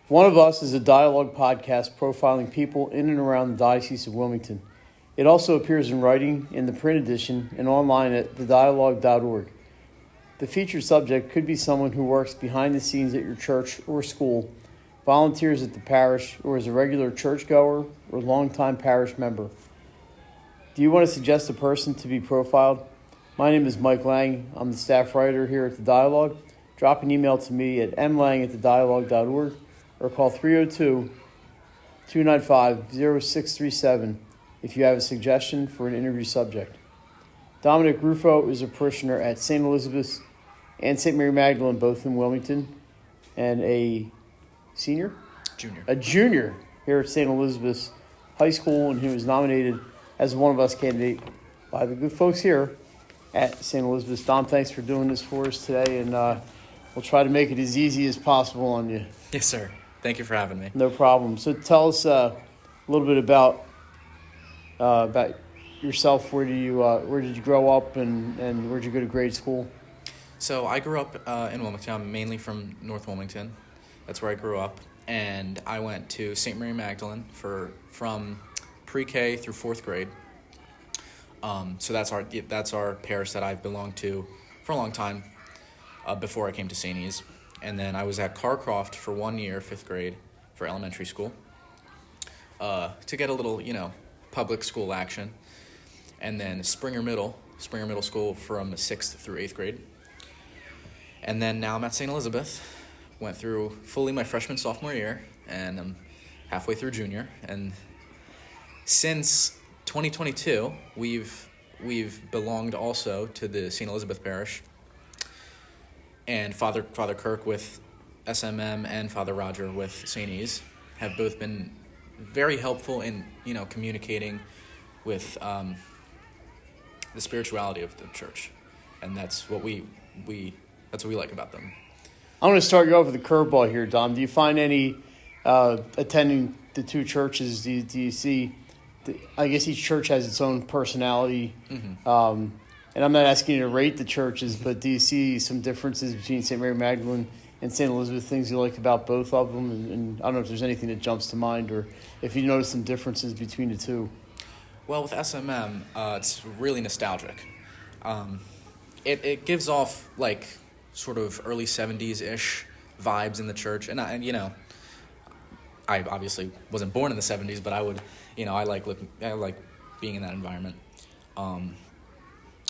One of Us is a dialogue podcast profiling people in and around the Diocese of Wilmington. It also appears in writing in the print edition and online at thedialogue.org. The featured subject could be someone who works behind the scenes at your church or school, volunteers at the parish, or is a regular churchgoer or longtime parish member. Do you want to suggest a person to be profiled? My name is Mike Lang. I'm the staff writer here at The Dialogue. Drop an email to me at mlang@thedialogue.org or call 302-295-0637 if you have a suggestion for an interview subject. Dominic Rufo is a parishioner at St. Elizabeth's and St. Mary Magdalene, both in Wilmington, and a junior here at St. Elizabeth's High School, and he was nominated as a One of Us candidate by the good folks here at St. Elizabeth's. Dom, thanks for doing this for us today, and we'll try to make it as easy as possible on you. Yes, sir. Thank you for having me. No problem. So tell us a little bit about yourself. Where did you grow up, and where did you go to grade school? So I grew up in Wilmington. I'm mainly from North Wilmington. That's where I grew up. And I went to St. Mary Magdalene from pre-K through 4th grade. So that's our parish that I've belonged to for a long time before I came to St. E's. And then I was at Carcroft for 1 year, 5th grade, for elementary school, to get a little, public school action. And then Springer Middle School from 6th through 8th grade. And then now I'm at St. Elizabeth. Went through fully my freshman, sophomore year, and I'm halfway through junior. And since 2022, we've belonged also to the St. Elizabeth parish. And Father Kirk with SMM and Father Roger with St. E's have both been very helpful in, communicating with the spirituality of the church. And that's what we like about them. I'm going to start you off with a curveball here, Dom. Do you find any attending the two churches? Do you see? I guess each church has its own personality, and I'm not asking you to rate the churches, but do you see some differences between St. Mary Magdalene and St. Elizabeth? Things you like about both of them, and I don't know if there's anything that jumps to mind, or if you notice some differences between the two. Well, with SMM, it's really nostalgic. It gives off like sort of early 70s-ish vibes in the church. And I obviously wasn't born in the 70s, but I would, I like being in that environment.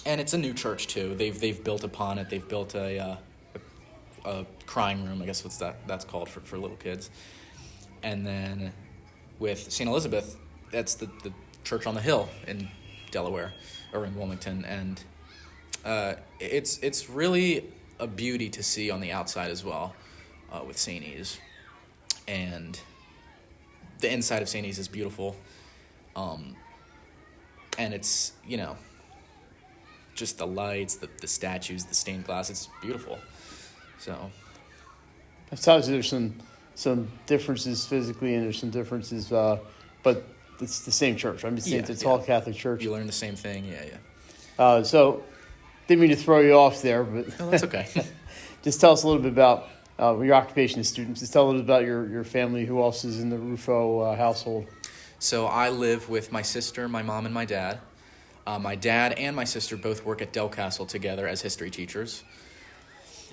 And it's a new church too. They've built upon it. They've built a crying room, I guess that's called for little kids. And then with St. Elizabeth, that's the church on the hill in Delaware or in Wilmington, and it's really a beauty to see on the outside as well with St. E's. And the inside of St. E's is beautiful. And it's, just the lights, the statues, the stained glass, it's beautiful. So Sometimes there's some differences physically, and there's some differences, but it's the same church. It's all Catholic church. You learn the same thing, yeah. So didn't mean to throw you off there, but No, that's okay. Just tell us a little bit about your occupation as students. Just tell a little bit about your family. Who else is in the Rufo household? So I live with my sister, my mom, and my dad. My dad and my sister both work at Del Castle together as history teachers.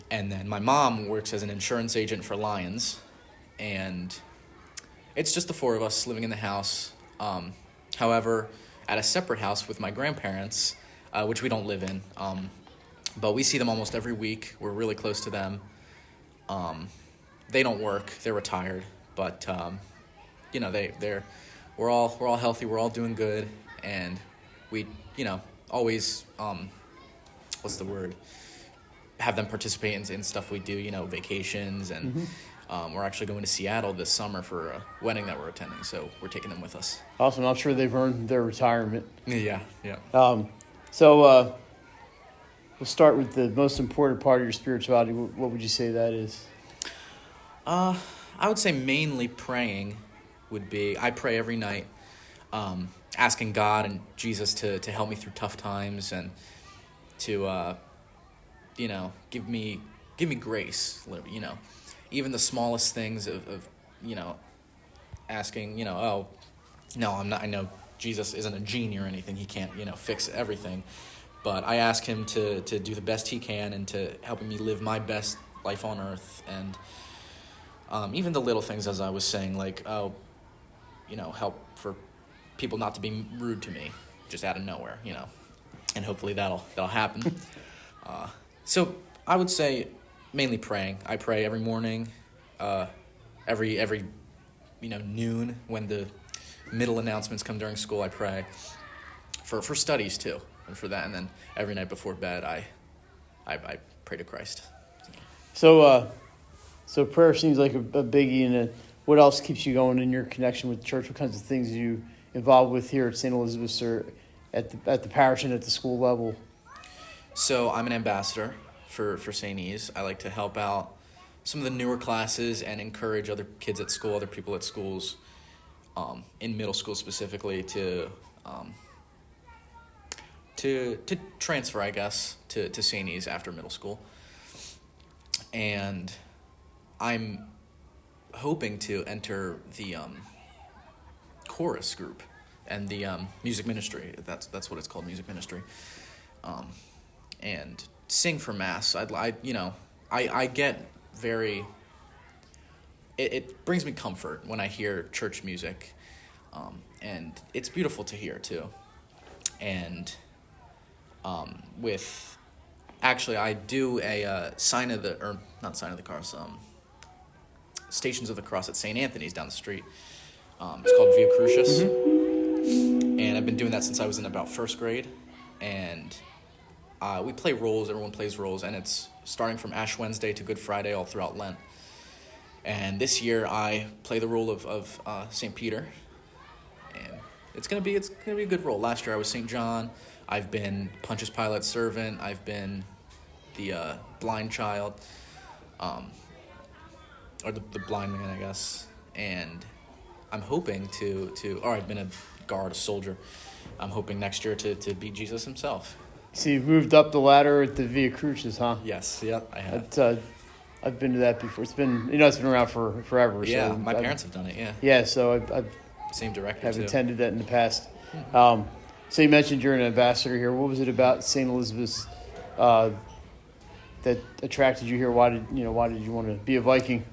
And then my mom works as an insurance agent for Lions. And it's just the four of us living in the house. However, at a separate house with my grandparents, which we don't live in. But we see them almost every week. We're really close to them. They don't work. They're retired. But, we're all healthy. We're all doing good. And we, always, have them participate in stuff we do, vacations. And we're actually going to Seattle this summer for a wedding that we're attending. So we're taking them with us. Awesome. I'm sure they've earned their retirement. Yeah. So we'll start with the most important part of your spirituality. What would you say that is? I would say mainly praying would be, I pray every night, asking God and Jesus to help me through tough times and to, give me grace, even the smallest things of asking, oh, no, I'm not. I know Jesus isn't a genie or anything. He can't, fix everything. But I ask him to do the best he can and to help me live my best life on earth. And even the little things, as I was saying, like, help for people not to be rude to me just out of nowhere, and hopefully that'll happen. So I would say mainly praying. I pray every morning, every noon when the middle announcements come during school. I pray for studies too, and for that, and then every night before bed I pray to Christ. So prayer seems like a biggie. And what else keeps you going in your connection with church? What kinds of things are you involved with here at St. Elizabeth's or at the parish and at the school level? So I'm an ambassador for St. E's. I like to help out some of the newer classes and encourage other kids at school, other people at schools, in middle school specifically, to transfer, I guess, to St. E's after middle school. And I'm hoping to enter the chorus group and the music ministry. That's what it's called, music ministry. And sing for mass. I get very. It brings me comfort when I hear church music, and it's beautiful to hear too. And I do a Stations of the Cross at St. Anthony's down the street. It's called Via Crucis, and I've been doing that since I was in about first grade. And we play roles. Everyone plays roles, and it's starting from Ash Wednesday to Good Friday, all throughout Lent. And this year I play the role of St. Peter, and it's gonna be a good role. Last year I was St. John. I've been Pontius Pilate's servant. I've been the blind child, or the blind man, I guess. And I'm hoping I've been a guard, a soldier. I'm hoping next year to be Jesus himself. So you've moved up the ladder at the Via Crucis, huh? Yes, yep, I have. I've been to that before. It's been around for forever. Yeah, so my parents have done it. Yeah. Yeah, so I've same director have too. attended that in the past. Mm-hmm. So you mentioned you're an ambassador here. What was it about St. Elizabeth's that attracted you here? Why did you want to be a Viking?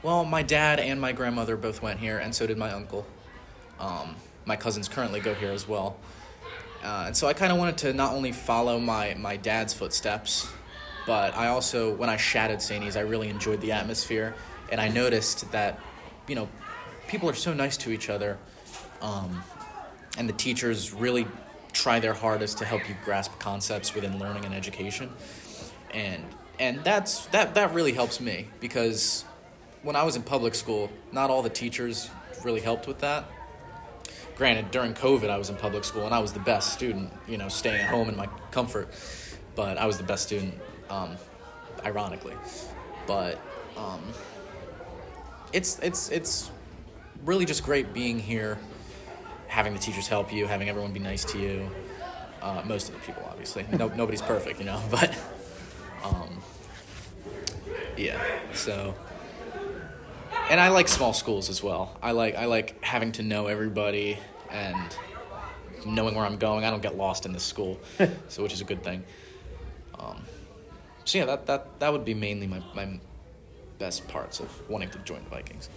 Well, my dad and my grandmother both went here, and so did my uncle. My cousins currently go here as well. And so I kind of wanted to not only follow my dad's footsteps, but I also, when I shadowed St. E's, I really enjoyed the atmosphere. And I noticed that, people are so nice to each other. And the teachers really try their hardest to help you grasp concepts within learning and education. And that really helps me, because when I was in public school, not all the teachers really helped with that. Granted, during COVID, I was in public school, and I was the best student, staying at home in my comfort. But I was the best student, ironically. But it's really just great being here, having the teachers help you, having everyone be nice to you. Most of the people, obviously. Nobody's perfect, but yeah. So, and I like small schools as well. I like having to know everybody and knowing where I'm going. I don't get lost in this school, so which is a good thing. So yeah, that would be mainly my best parts of wanting to join the Vikings.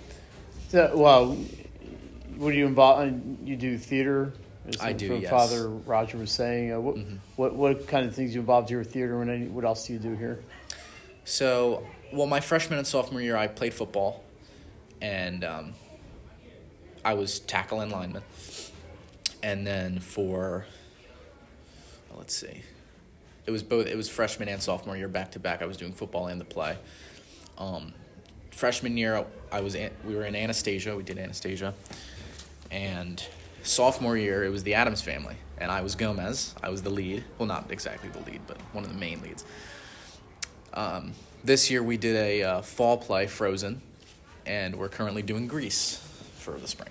So, well, what do you involve? You do theater? I do, yes. Father Roger was saying. What kind of things you involved here with theater, and what else do you do here? So, my freshman and sophomore year, I played football, and I was tackle and lineman. And then it was freshman and sophomore year back to back. I was doing football and the play. Freshman year, we were in Anastasia. We did Anastasia, and sophomore year, it was the Addams Family, and I was Gomez. I was the lead. Well, not exactly the lead, but one of the main leads. This year, we did a fall play, Frozen, and we're currently doing Grease for the spring.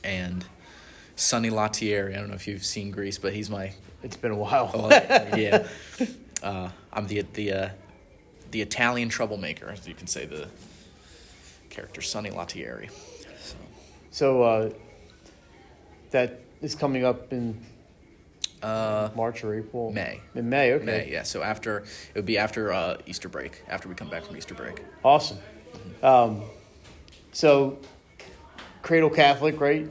And Sonny Lattieri, I don't know if you've seen Grease, but he's my... It's been a while. Yeah. I'm the Italian troublemaker, as you can say. character Sonny Latieri. So that is coming up in March or April? May. In May, okay. May, yeah. So it would be after Easter break, after we come back from Easter break. Awesome. So, Cradle Catholic, right?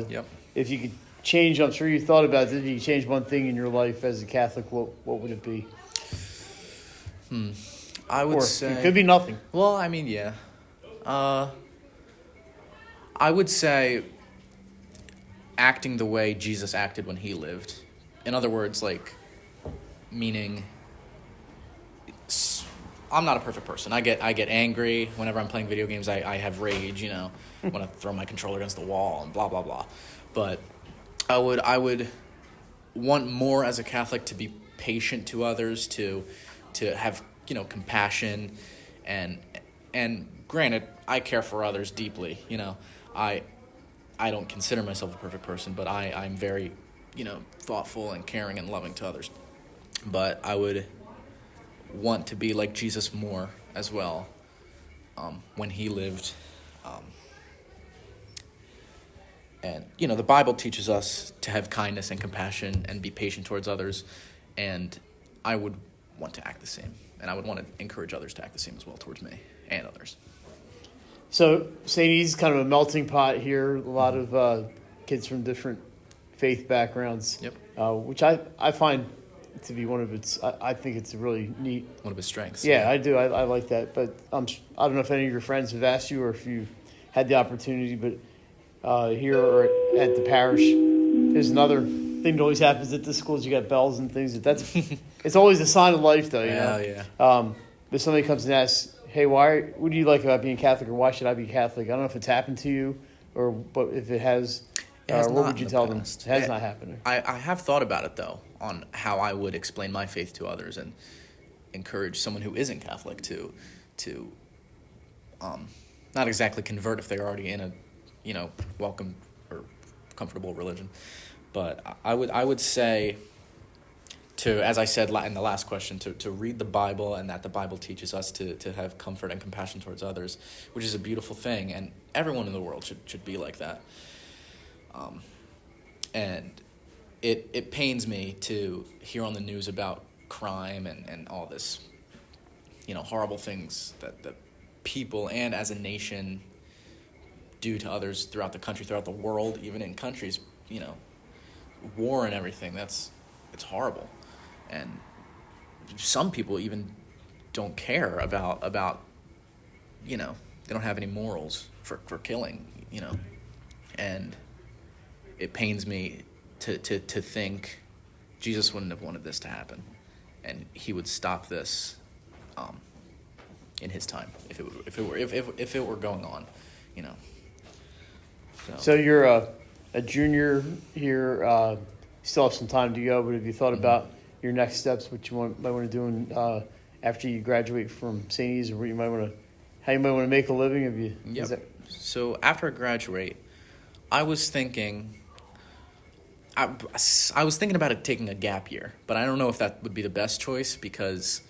Yep. If you could change, I'm sure you thought about it, if you could change one thing in your life as a Catholic, what would it be? I would say... It could be nothing. Well, I mean, yeah. I would say acting the way Jesus acted when he lived. In other words, like, meaning... I'm not a perfect person. I get angry whenever I'm playing video games. I have rage, you know, want to throw my controller against the wall and blah, blah, blah. But I would want more as a Catholic to be patient to others, to have, you know, compassion, and granted, I care for others deeply, you know. I don't consider myself a perfect person, but I'm very, you know, thoughtful and caring and loving to others. But I would want to be like Jesus more as well when he lived. And, you know, the Bible teaches us to have kindness and compassion and be patient towards others, and I would want to act the same. And I would want to encourage others to act the same as well towards me and others. So, St. E's kind of a melting pot here. A lot of kids from different faith backgrounds. Yep. Which I find to be one of its, I think it's a really neat. One of his strengths. Yeah, I do. I like that. But I don't know if any of your friends have asked you or if you had the opportunity, but here or at the parish, there's another thing that always happens at the schools. You got bells and things. It's always a sign of life, though. You know? Yeah. If somebody comes and asks, "Hey, what do you like about being Catholic, or why should I be Catholic?" I don't know if it's happened to you, but if it has, what would you tell them? It has not happened. I have thought about it, though, on how I would explain my faith to others and encourage someone who isn't Catholic to not exactly convert if they're already in a, you know, welcome or comfortable religion. But I would say to, as I said in the last question, to read the Bible, and that the Bible teaches us to have comfort and compassion towards others, which is a beautiful thing, and everyone in the world should be like that. And it pains me to hear on the news about crime and all this, you know, horrible things that people and as a nation do to others throughout the country, throughout the world, even in countries, you know, war and everything. It's horrible. And some people even don't care about you know, they don't have any morals for killing, you know. And it pains me to think Jesus wouldn't have wanted this to happen, and he would stop this in his time if it were going on, you know. So you're a junior here. You still have some time to go, but have you thought about your next steps? What you might want to do after you graduate from St. E's, or what you might want to, how you might want to make a living? Have you? Yep. So after I graduate, I was thinking. I was thinking about it taking a gap year, but I don't know if that would be the best choice, because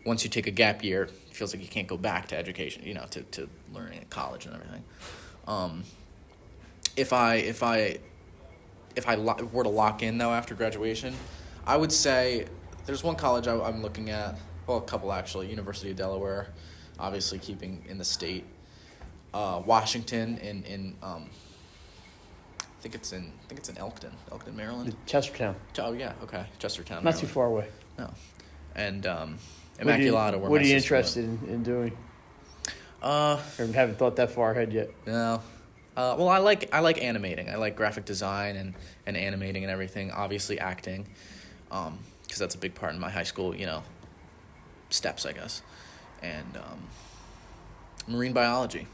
once you take a gap year, it feels like you can't go back to education, you know, to learning at college and everything. If I were to lock in, though, after graduation, I would say there's one college I'm looking at, well, a couple actually, University of Delaware, obviously keeping in the state, Washington in I think it's in Elkton, Maryland. Chestertown. Oh yeah, okay, Chestertown. Not Maryland. too far away. No, and Immaculata. What are you interested in doing? Or haven't thought that far ahead yet. No. Well, I like animating. I like graphic design and animating and everything. Obviously acting, because that's a big part in my high school, you know, steps, I guess. And marine biology.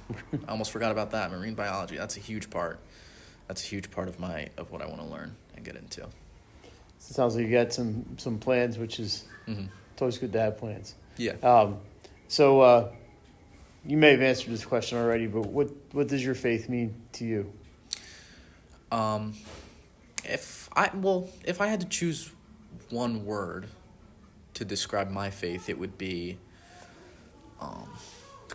I almost forgot about that. Marine biology. That's a huge part. That's a huge part of what I want to learn and get into. It sounds like you got some plans, which is it's always good to have plans. Yeah. So you may have answered this question already, but what does your faith mean to you? If I had to choose one word to describe my faith, it would be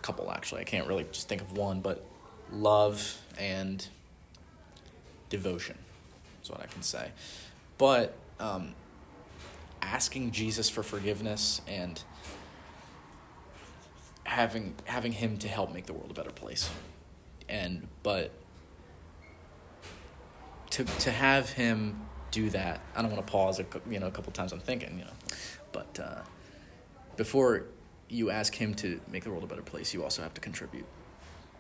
couple, actually. I can't really just think of one, but love and devotion is what I can say. But asking Jesus for forgiveness and having him to help make the world a better place. But to have him do that, I don't want to pause a couple times. I'm thinking, but before you ask him to make the world a better place, you also have to contribute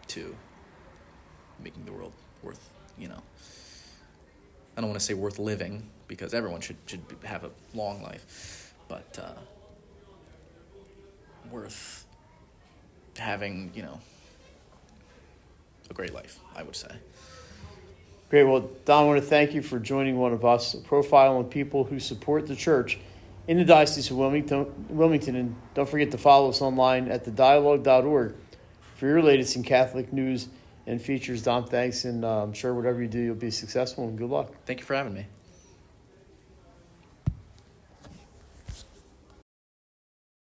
to making the world worth, I don't want to say worth living, because everyone should have a long life, but worth having, a great life, I would say. Great. Well, Don, I want to thank you for joining one of us, a profile on people who support the church in the Diocese of Wilmington. And don't forget to follow us online at thedialogue.org for your latest in Catholic news and features. Don, thanks, and I'm sure whatever you do, you'll be successful, and good luck. Thank you for having me.